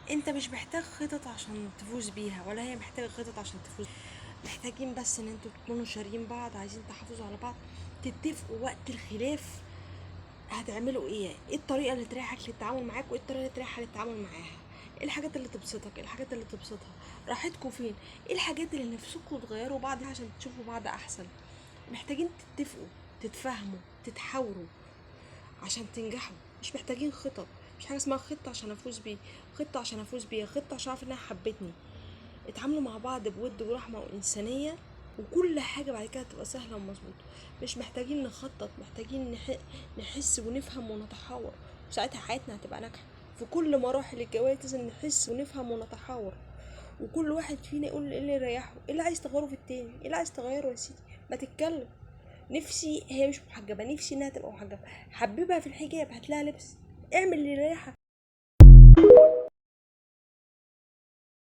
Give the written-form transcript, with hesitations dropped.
انت مش محتاج خطط عشان تفوز بيها، ولا هي محتاجة خطط عشان تفوز. محتاجين بس ان انتوا تكونوا شارين بعض، عايزين تحافظوا على بعض، تتفقوا وقت الخلاف هتعملوا ايه الطريقة اللي تريحك للتعامل معاك، وايه الطريقة اللي تريحها للتعامل معاها، ايه الحاجات اللي تبسطك، ايه الحاجات اللي تبسطها، راحتكوا فين، ايه الحاجات اللي نفسكوا تغيروا بعض عشان تشوفوا بعض احسن. محتاجين تتفقوا، تتفاهموا، تتحاوروا عشان تنجحوا. مش محتاجين خطط. مش حاجه اسمها خطه عشان افوز بيه، خطه عشان افوز بيها، خطه عشان اعرف انها حبتني. اتعاملوا مع بعض بود ورحمه وانسانيه، وكل حاجه بعد كده تبقى سهله ومظبوطه. مش محتاجين نخطط، محتاجين نحس ونفهم ونتحاور، وساعتها حياتنا هتبقى ناجحه. في كل مراحل الجواز لازم نحس ونفهم ونتحاور، وكل واحد فينا يقول ايه اللي يريحه، ايه اللي عايز تغيره في التاني، ايه اللي عايز تغيره يا سيدي. ما تتكلم. نفسي هي مش محجبه، نفسي انها تبقى محجبه، حببها في الحجاب، هات لها لبس، اعمل اللي يريحك.